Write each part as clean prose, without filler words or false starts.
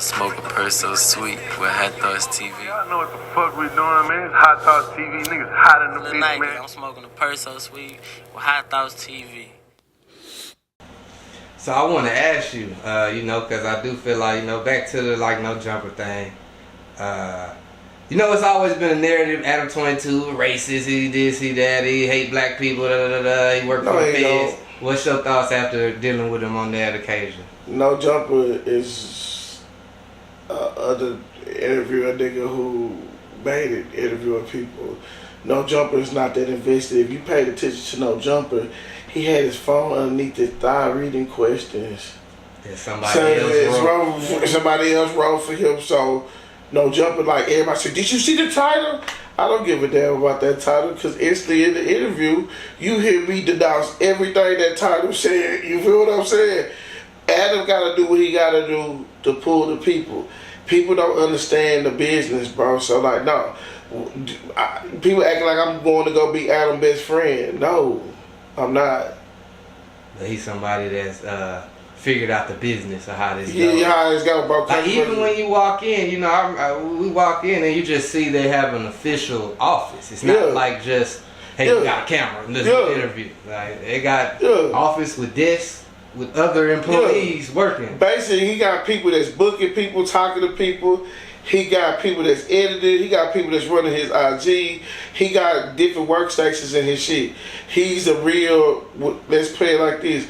Smoke a Percy so sweet with HighThoughtsTV. Y'all know what the fuck we doing, man. It's HighThoughtsTV. Niggas hot in the bitch, man. I'm smoking a Percy so sweet with HighThoughtsTV. So I want to ask you, because I do feel like, back to the no jumper thing. It's always been a narrative. Adam 22, racist, he this, he that, he hate black people, he worked for the feds. What's your thoughts after dealing with him on that occasion? No Jumper is other interview, a nigga who made it interviewing people. No Jumper is not that invested. If you paid attention to No Jumper, he had his phone underneath his thigh reading questions. Yeah, somebody else wrote for him. So No Jumper, like everybody said, did you see the title? I don't give a damn about that title, because instantly in the interview, you hear me denounce everything that title said. You feel what I'm saying? Adam got to do what he got to do to pull the people. People don't understand the business, bro. So, no. People acting like I'm going to go be Adam's best friend. No, I'm not. But he's somebody that's figured out the business of how this goes. Yeah, how it's go, bro. Like even when you walk in, we walk in and you just see they have an official office. It's not like just, hey, you got a camera and this interview. Like they got office with desks with other employees working. Basically, he got people that's booking people, talking to people. He got people that's edited. He got people that's running his IG. He got different workstations in his shit. He's a real, let's play it like this.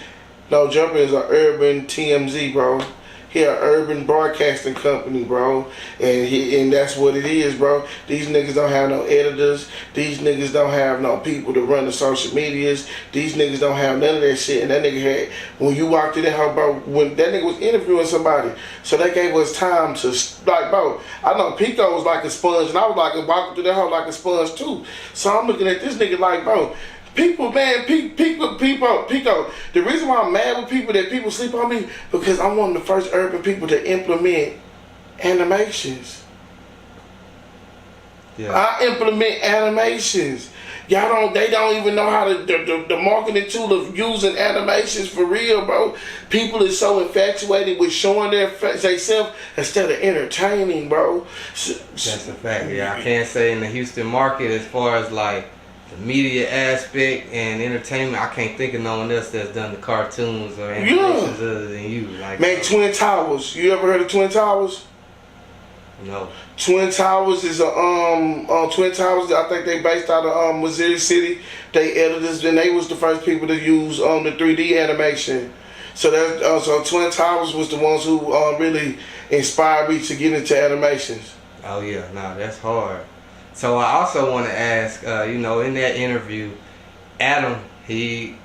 No Jumper is an urban TMZ, bro. He an urban broadcasting company, bro. And that's what it is, bro. These niggas don't have no editors. These niggas don't have no people to run the social medias. These niggas don't have none of that shit. And that nigga had, when you walked in that house, bro, when that nigga was interviewing somebody, so they gave us time to, bro, I know Pico was like a sponge, and I was like walking through that house like a sponge too. So I'm looking at this nigga like, bro, people, man, people. The reason why I'm mad with people that people sleep on me, because I'm one of the first urban people to implement animations. Yeah. I implement animations. They don't even know how to, the marketing tool of using animations for real, bro. People is so infatuated with showing their self instead of entertaining, bro. That's a fact, yeah. I can't say in the Houston market as far as like, the media aspect and entertainment, I can't think of no one else that's done the cartoons or animations other than you. Like, man, Twin Towers. You ever heard of Twin Towers? No. Twin Towers is Twin Towers. I think they based out of Missouri City. They editors, and they was the first people to use the 3D animation. So that so Twin Towers was the ones who really inspired me to get into animations. Oh yeah, that's hard. So I also want to ask, in that interview, Adam, he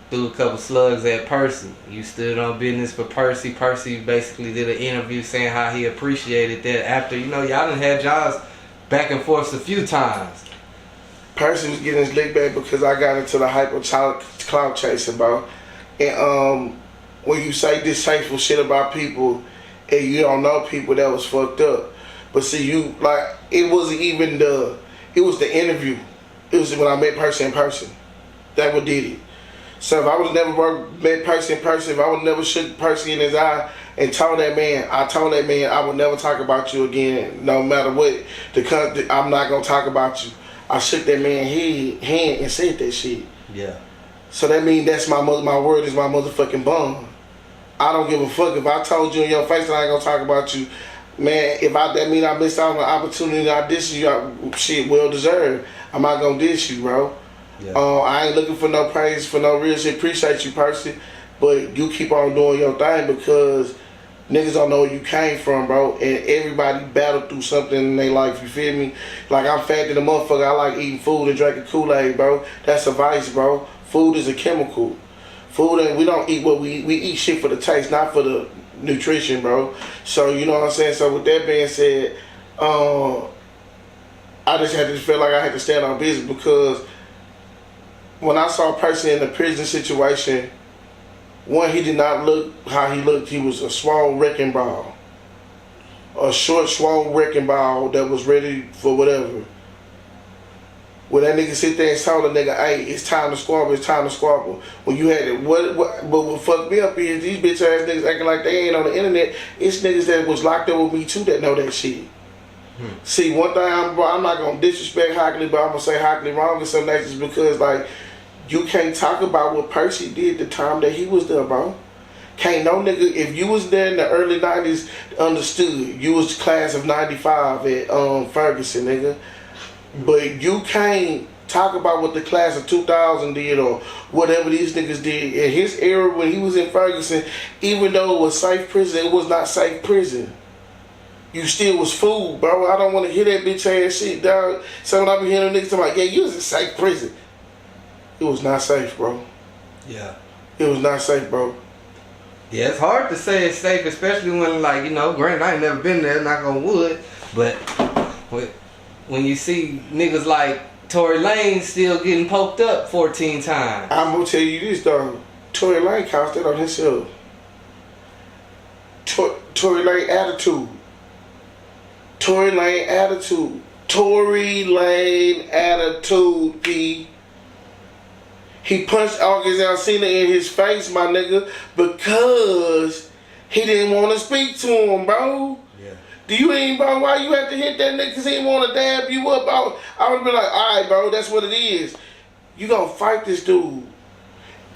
threw a couple slugs at Percy. You stood on business for Percy. Percy basically did an interview saying how he appreciated that after, y'all done had jobs back and forth a few times. Percy was getting his lick back because I got into the hyper cloud chasing, bro. And when you say distasteful shit about people and you don't know people, that was fucked up. But see, it wasn't even it was the interview. It was when I met Percy in person. That what did it. So if I would never met Percy in person, if I would never shook Percy in his eye and told that man I would never talk about you again, no matter what. I'm not gonna talk about you. I shook that man's hand and said that shit. Yeah. So that means that's my word is my motherfucking bond. I don't give a fuck if I told you in your face that I ain't gonna talk about you. Man, that mean I missed out on the opportunity, I diss you, shit, well deserved. I'm not gonna diss you, bro. Yeah. I ain't looking for no praise, for no real shit. Appreciate you, Percy, but you keep on doing your thing because niggas don't know where you came from, bro. And everybody battled through something in their life, you feel me? Like I'm fat than a motherfucker, I like eating food and drinking Kool-Aid, bro. That's a vice, bro. Food is a chemical. Food, and we don't eat what we eat shit for the taste, not for the nutrition, bro. So you know what I'm saying. So with that being said, I just had to feel like I had to stand on business because when I saw a person in the prison situation, one, he did not look how he looked. He was a swole wrecking ball, a short, swole wrecking ball that was ready for whatever. When that nigga sit there and told a nigga, hey, it's time to squabble, it's time to squabble. When you had it, but what fucked me up is these bitch ass niggas acting like they ain't on the internet. It's niggas that was locked up with me too that know that shit. See, one thing I'm not gonna disrespect Hockley, but I'm gonna say Hockley wrong in some nations because like you can't talk about what Percy did the time that he was there, bro. Can't no nigga, if you was there in the early 90s, understood. You was class of 95 at Ferguson, nigga. But you can't talk about what the class of 2000 did or whatever these niggas did. In his era when he was in Ferguson, even though it was safe prison, it was not safe prison. You still was fooled, bro. I don't want to hear that bitch ass shit, dog. So when I be hearing niggas talking about, yeah, you was in safe prison. It was not safe, bro. Yeah. It was not safe, bro. Yeah, it's hard to say it's safe, especially when, like, you know, granted, I ain't never been there, knock on wood, but when you see niggas like Tory Lane still getting poked up 14 times. I'm gonna tell you this, dog. Tory Lane counts that on himself. Tory Lane attitude. Tory Lane attitude. Tory Lane attitude, P. He punched August Alsina in his face, my nigga, because he didn't want to speak to him, bro. Yeah. Do you ain't, bro, why you have to hit that nigga because he didn't want to dab you up? I would be like, all right, bro, that's what it is. You gonna fight this dude.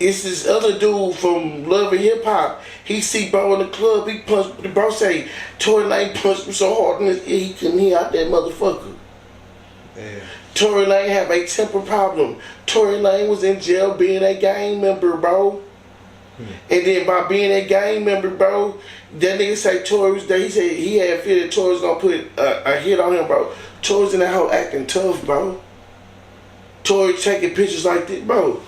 It's this other dude from Love and Hip Hop. He see bro in the club, he punched, the bro say, Tory Lane punched him so hard in his ear he couldn't hear out that motherfucker. Yeah. Tory Lane have a temper problem. Tory Lane was in jail being a gang member, bro. And then by being a gang member, bro, that nigga say Tory was there. He said he had fear that Tory was gonna put a hit on him, bro. Tory's in that hoe acting tough, bro. Tory taking pictures like this, bro.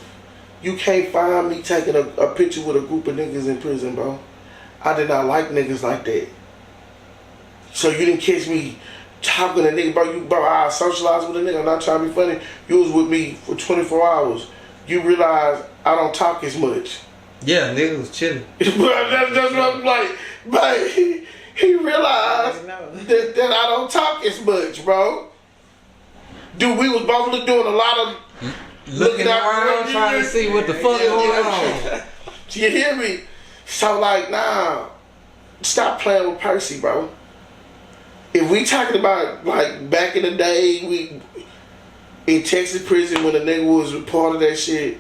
You can't find me taking a picture with a group of niggas in prison, bro. I did not like niggas like that. So you didn't catch me talking to nigga, bro. I socialized with a nigga. I'm not trying to be funny. You was with me for 24 hours. You realize I don't talk as much. Yeah, nigga was chilling. That's what I'm like. But he realized that I don't talk as much, bro. Dude, we was both doing a lot of looking around trying to see what the fuck going on. You hear me? So like, nah, stop playing with Percy, bro. If we talking about like back in the day, we in Texas prison when a nigga was a part of that shit,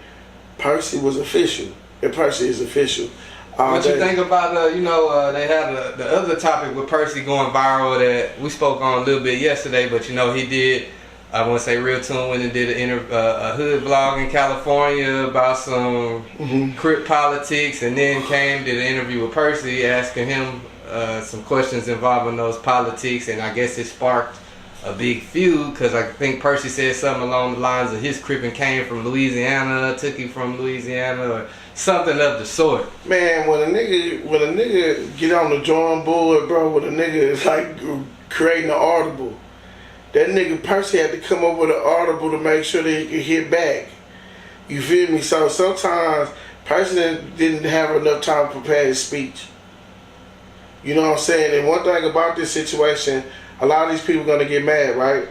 Percy was official. And Percy is official. What you think about they had the other topic with Percy going viral that we spoke on a little bit yesterday, but he did. I want to say Real Tune went and did a hood vlog in California about some Crip politics, and then did an interview with Percy asking him some questions involving those politics, and I guess it sparked a big feud because I think Percy said something along the lines of his Crippin' came from Louisiana, Tookie from Louisiana, or something of the sort. Man, when a nigga get on the drawing board, bro, when a nigga is like creating an audible, that nigga Percy had to come up with an audible to make sure that he could hit back. You feel me? So sometimes Percy didn't have enough time to prepare his speech. You know what I'm saying? And one thing about this situation, a lot of these people are going to get mad, right?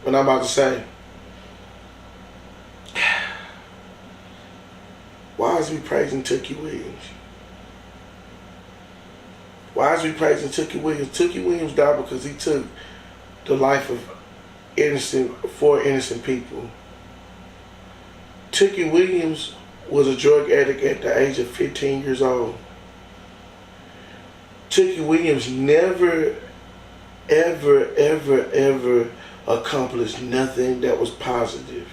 What I'm about to say. Why is we praising Tookie Williams? Why is we praising Tookie Williams? Tookie Williams died because he took the life of four innocent people. Tookie Williams was a drug addict at the age of 15 years old. Tookie Williams never, ever accomplished nothing that was positive.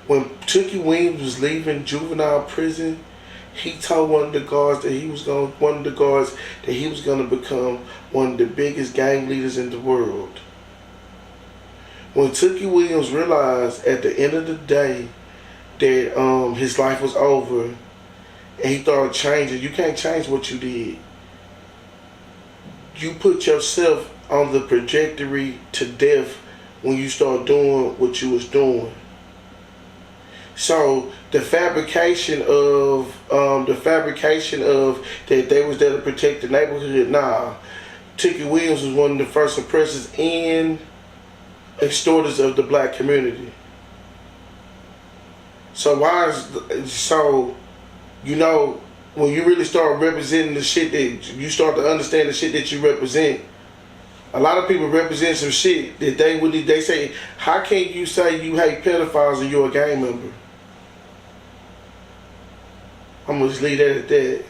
When Tookie Williams was leaving juvenile prison, he told one of the guards that he was going to become one of the biggest gang leaders in the world. When Tookie Williams realized at the end of the day that his life was over, and he thought of changing, you can't change what you did. You put yourself on the trajectory to death when you start doing what you was doing. So the fabrication of that they was there to protect the neighborhood, nah. Tookie Williams was one of the first oppressors and extorters of the black community. So why is so? You know, when you really start representing the shit that you start to understand the shit that you represent. A lot of people represent some shit that they say, how can you say you hate pedophiles and you're a gang member? I'm gonna just leave that at that.